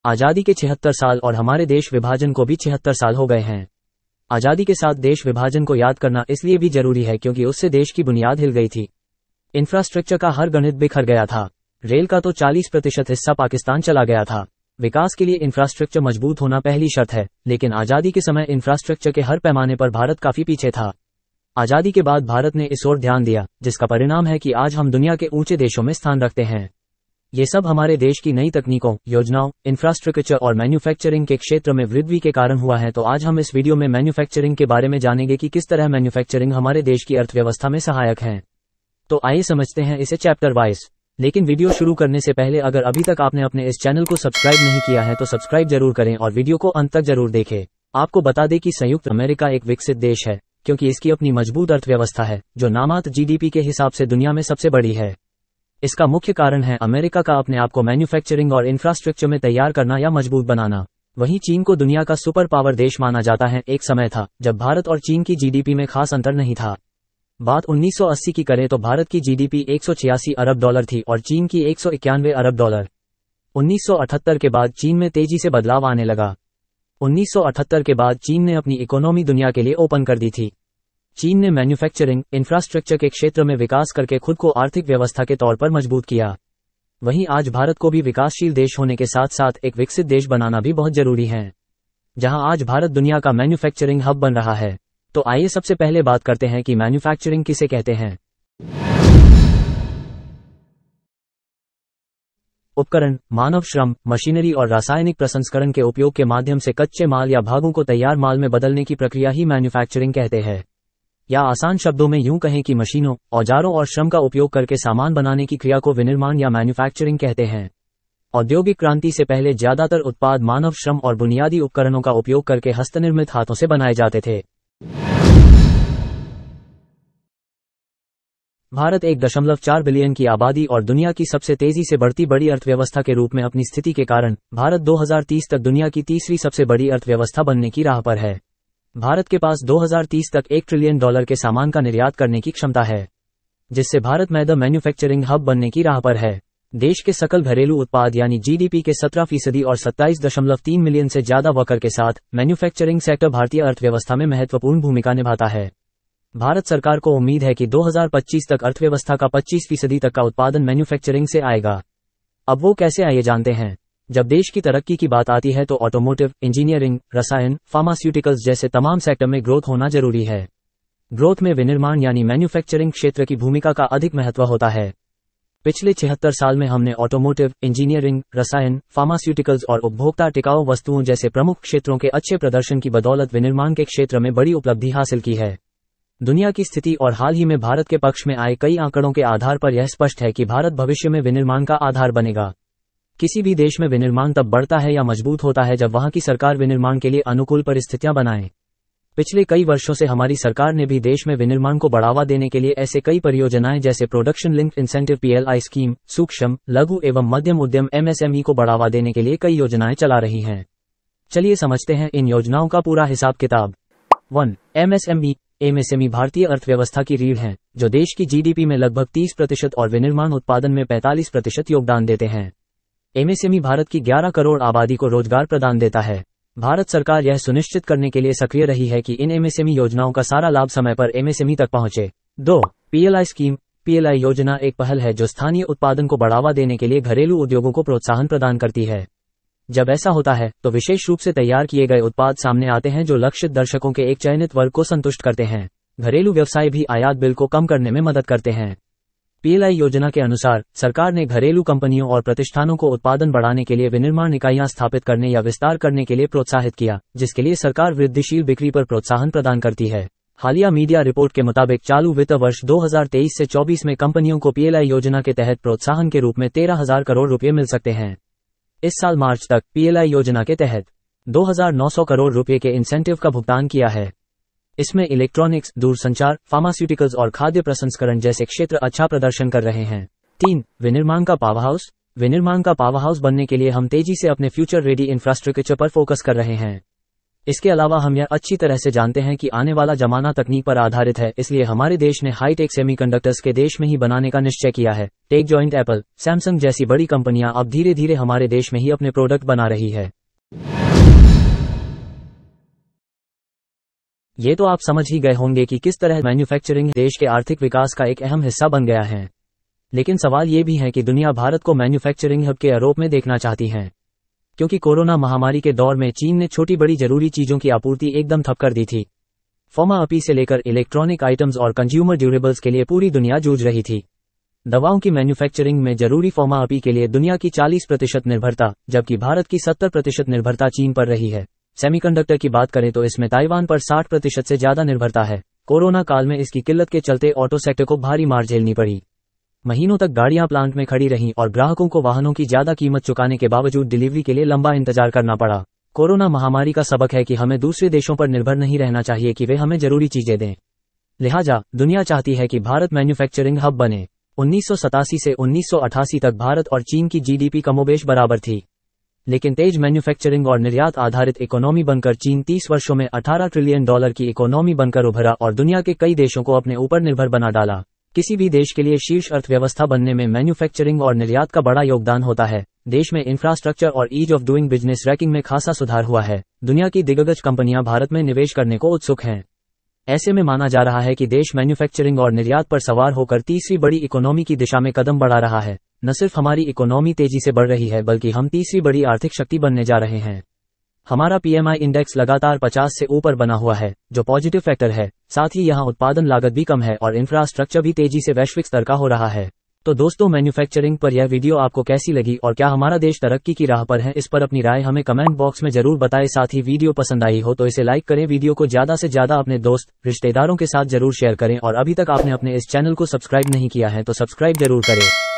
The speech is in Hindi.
आज़ादी के 76 साल और हमारे देश विभाजन को भी 76 साल हो गए हैं। आज़ादी के साथ देश विभाजन को याद करना इसलिए भी जरूरी है क्योंकि उससे देश की बुनियाद हिल गई थी। इंफ्रास्ट्रक्चर का हर गणित बिखर गया था। रेल का तो 40% हिस्सा पाकिस्तान चला गया था। विकास के लिए इंफ्रास्ट्रक्चर मजबूत होना पहली शर्त है, लेकिन आज़ादी के समय इंफ्रास्ट्रक्चर के हर पैमाने पर भारत काफी पीछे था। आज़ादी के बाद भारत ने इस ओर ध्यान दिया, जिसका परिणाम है कि आज हम दुनिया के ऊंचे देशों में स्थान रखते हैं। ये सब हमारे देश की नई तकनीकों, योजनाओं, इंफ्रास्ट्रक्चर और मैन्युफैक्चरिंग के क्षेत्र में वृद्धि के कारण हुआ है। तो आज हम इस वीडियो में मैन्युफैक्चरिंग के बारे में जानेंगे कि किस तरह मैन्युफैक्चरिंग हमारे देश की अर्थव्यवस्था में सहायक है। तो आइए समझते हैं इसे चैप्टर वाइज। लेकिन वीडियो शुरू करने से पहले अगर अभी तक आपने अपने इस चैनल को सब्सक्राइब नहीं किया है तो सब्सक्राइब जरूर करें और वीडियो को अंत तक जरूर देखें। आपको बता दें कि संयुक्त अमेरिका एक विकसित देश है क्योंकि इसकी अपनी मजबूत अर्थव्यवस्था है जो नामात्र जीडीपी के हिसाब से दुनिया में सबसे बड़ी है। इसका मुख्य कारण है अमेरिका का अपने आप को मैन्युफैक्चरिंग और इंफ्रास्ट्रक्चर में तैयार करना या मजबूत बनाना। वहीं चीन को दुनिया का सुपर पावर देश माना जाता है। एक समय था जब भारत और चीन की जीडीपी में खास अंतर नहीं था। बात 1980 की करें तो भारत की जीडीपी $186 अरब थी और चीन की $191 अरब। 1978 के बाद चीन में तेजी से बदलाव आने लगा। 1978 के बाद चीन ने अपनी इकोनॉमी दुनिया के लिए ओपन कर दी थी। चीन ने मैन्युफैक्चरिंग, इंफ्रास्ट्रक्चर के क्षेत्र में विकास करके खुद को आर्थिक व्यवस्था के तौर पर मजबूत किया। वहीं आज भारत को भी विकासशील देश होने के साथ साथ एक विकसित देश बनाना भी बहुत जरूरी है, जहां आज भारत दुनिया का मैन्युफैक्चरिंग हब बन रहा है। तो आइए सबसे पहले बात करते हैं कि मैन्युफैक्चरिंग किसे कहते हैं। उपकरण, मानव श्रम, मशीनरी और रासायनिक प्रसंस्करण के उपयोग के माध्यम से कच्चे माल या भागों को तैयार माल में बदलने की प्रक्रिया ही मैन्युफैक्चरिंग कहते हैं। या आसान शब्दों में यूं कहें कि मशीनों, औजारों और श्रम का उपयोग करके सामान बनाने की क्रिया को विनिर्माण या मैन्युफैक्चरिंग कहते हैं। औद्योगिक क्रांति से पहले ज्यादातर उत्पाद मानव श्रम और बुनियादी उपकरणों का उपयोग करके हस्तनिर्मित हाथों से बनाए जाते थे। भारत 1.4 बिलियन की आबादी और दुनिया की सबसे तेजी से बढ़ती बड़ी अर्थव्यवस्था के रूप में अपनी स्थिति के कारण भारत 2030 तक दुनिया की तीसरी सबसे बड़ी अर्थव्यवस्था बनने की राह पर है। भारत के पास 2030 तक $1 ट्रिलियन के सामान का निर्यात करने की क्षमता है, जिससे भारत में द मैन्युफैक्चरिंग हब बनने की राह पर है। देश के सकल घरेलू उत्पाद यानी जीडीपी के 17% और 27.3 मिलियन से ज्यादा वर्कर के साथ मैन्युफैक्चरिंग सेक्टर भारतीय अर्थव्यवस्था में महत्वपूर्ण भूमिका निभाता है। भारत सरकार को उम्मीद है कि 2025 तक अर्थव्यवस्था का 25% तक का उत्पादन मैन्युफैक्चरिंग से आएगा। अब वो कैसे आए जानते हैं। जब देश की तरक्की की बात आती है तो ऑटोमोटिव, इंजीनियरिंग, रसायन, फार्मास्यूटिकल्स जैसे तमाम सेक्टर में ग्रोथ होना जरूरी है। ग्रोथ में विनिर्माण यानी मैन्युफैक्चरिंग क्षेत्र की भूमिका का अधिक महत्व होता है। पिछले 76 साल में हमने ऑटोमोटिव, इंजीनियरिंग, रसायन, फार्मास्यूटिकल्स और उपभोक्ता टिकाऊ वस्तुओं जैसे प्रमुख क्षेत्रों के अच्छे प्रदर्शन की बदौलत विनिर्माण के क्षेत्र में बड़ी उपलब्धि हासिल की है। दुनिया की स्थिति और हाल ही में भारत के पक्ष में आए कई आंकड़ों के आधार पर यह स्पष्ट है कि भारत भविष्य में विनिर्माण का आधार बनेगा। किसी भी देश में विनिर्माण तब बढ़ता है या मजबूत होता है जब वहां की सरकार विनिर्माण के लिए अनुकूल परिस्थितियां बनाए। पिछले कई वर्षों से हमारी सरकार ने भी देश में विनिर्माण को बढ़ावा देने के लिए ऐसे कई परियोजनाएं जैसे production linked incentive PLI scheme, सूक्ष्म, लघु एवं मध्यम उद्यम MSME को बढ़ावा देने के लिए कई योजनाएं चला रही हैं। चलिए समझते हैं इन योजनाओं का पूरा हिसाब किताब। 1. MSME भारतीय अर्थव्यवस्था की रीढ़ हैं, जो देश की जीडीपी में लगभग 30% और विनिर्माण उत्पादन में 45% योगदान देते हैं। MSME भारत की 11 करोड़ आबादी को रोजगार प्रदान देता है। भारत सरकार यह सुनिश्चित करने के लिए सक्रिय रही है कि इन MSME योजनाओं का सारा लाभ समय पर MSME तक पहुंचे। 2. PLI scheme. PLI योजना एक पहल है जो स्थानीय उत्पादन को बढ़ावा देने के लिए घरेलू उद्योगों को प्रोत्साहन प्रदान करती है। जब ऐसा होता है तो विशेष रूप से तैयार किए गए उत्पाद सामने आते हैं जो लक्षित दर्शकों के एक चयनित वर्ग को संतुष्ट करते हैं। घरेलू व्यवसाय भी आयात बिल को कम करने में मदद करते हैं। PLI योजना के अनुसार सरकार ने घरेलू कंपनियों और प्रतिष्ठानों को उत्पादन बढ़ाने के लिए विनिर्माण इकाइयां स्थापित करने या विस्तार करने के लिए प्रोत्साहित किया, जिसके लिए सरकार वृद्धिशील बिक्री पर प्रोत्साहन प्रदान करती है। हालिया मीडिया रिपोर्ट के मुताबिक चालू वित्त वर्ष 2023 से 24 में कंपनियों को PLI योजना के तहत प्रोत्साहन के रूप में 13,000 करोड़ रुपए मिल सकते हैं। इस साल मार्च तक PLI योजना के तहत 2,900 करोड़ रुपए के इंसेंटिव का भुगतान किया है। इसमें इलेक्ट्रॉनिक्स, दूरसंचार, फार्मास्यूटिकल्स और खाद्य प्रसंस्करण जैसे क्षेत्र अच्छा प्रदर्शन कर रहे हैं। 3. विनिर्माण का पावरहाउस। विनिर्माण का पावरहाउस बनने के लिए हम तेजी से अपने फ्यूचर रेडी इंफ्रास्ट्रक्चर पर फोकस कर रहे हैं। इसके अलावा हम यह अच्छी तरह से जानते हैं कि आने वाला जमाना तकनीक पर आधारित है, इसलिए हमारे देश ने हाईटेक सेमीकंडक्टर्स के देश में ही बनाने का निश्चय किया है। टेक जॉइंट एप्पल, सैमसंग जैसी बड़ी कंपनियां अब धीरे धीरे हमारे देश में ही अपने प्रोडक्ट बना रही है। ये तो आप समझ ही गए होंगे कि किस तरह मैन्युफैक्चरिंग देश के आर्थिक विकास का एक अहम हिस्सा बन गया है। लेकिन सवाल ये भी है कि दुनिया भारत को मैन्युफैक्चरिंग हब के रूप में देखना चाहती है, क्योंकि कोरोना महामारी के दौर में चीन ने छोटी बड़ी जरूरी चीजों की आपूर्ति एकदम ठप कर दी थी। फार्मा अपी से लेकर इलेक्ट्रॉनिक आइटम्स और कंज्यूमर ड्यूरेबल्स के लिए पूरी दुनिया जूझ रही थी। दवाओं की मैन्युफैक्चरिंग में जरूरी फार्मा अपी के लिए दुनिया की 40% निर्भरता, जबकि भारत की 70% निर्भरता चीन पर रही है। सेमीकंडक्टर की बात करें तो इसमें ताइवान पर 60% से ज्यादा निर्भरता है। कोरोना काल में इसकी किल्लत के चलते ऑटो सेक्टर को भारी मार झेलनी पड़ी। महीनों तक गाड़ियां प्लांट में खड़ी रहीं और ग्राहकों को वाहनों की ज्यादा कीमत चुकाने के बावजूद डिलीवरी के लिए लंबा इंतजार करना पड़ा। कोरोना महामारी का सबक है कि हमें दूसरे देशों पर निर्भर नहीं रहना चाहिए कि वे हमें जरूरी चीजें दें। लिहाजा दुनिया चाहती है कि भारत मैन्युफैक्चरिंग हब बने। 1987 से 1988 तक भारत और चीन की जीडीपी कमोबेश बराबर थी, लेकिन तेज मैन्युफैक्चरिंग और निर्यात आधारित इकोनॉमी बनकर चीन 30 वर्षों में $18 ट्रिलियन की इकोनॉमी बनकर उभरा और दुनिया के कई देशों को अपने ऊपर निर्भर बना डाला। किसी भी देश के लिए शीर्ष अर्थव्यवस्था बनने में मैन्युफैक्चरिंग और निर्यात का बड़ा योगदान होता है। देश में इंफ्रास्ट्रक्चर और ease of doing business ranking में खासा सुधार हुआ है। दुनिया की दिग्गज कंपनियां भारत में निवेश करने को उत्सुक हैं। ऐसे में माना जा रहा है कि देश मैन्युफैक्चरिंग और निर्यात पर सवार होकर तीसरी बड़ी इकोनॉमी की दिशा में कदम बढ़ा रहा है। न सिर्फ हमारी इकोनॉमी तेजी से बढ़ रही है, बल्कि हम तीसरी बड़ी आर्थिक शक्ति बनने जा रहे हैं। हमारा PMI इंडेक्स लगातार 50 से ऊपर बना हुआ है, जो पॉजिटिव फैक्टर है। साथ ही यहाँ उत्पादन लागत भी कम है और इंफ्रास्ट्रक्चर भी तेजी से वैश्विक स्तर का हो रहा है। तो दोस्तों, मैन्युफैक्चरिंग पर यह वीडियो आपको कैसी लगी और क्या हमारा देश तरक्की की राह पर है, इस पर अपनी राय हमें कमेंट बॉक्स में जरूर बताएं। साथ ही वीडियो पसंद आई हो तो इसे लाइक करें, वीडियो को ज्यादा से ज्यादा अपने दोस्त रिश्तेदारों के साथ जरूर शेयर करें और अभी तक आपने अपने इस चैनल को सब्सक्राइब नहीं किया है तो सब्सक्राइब जरूर करें।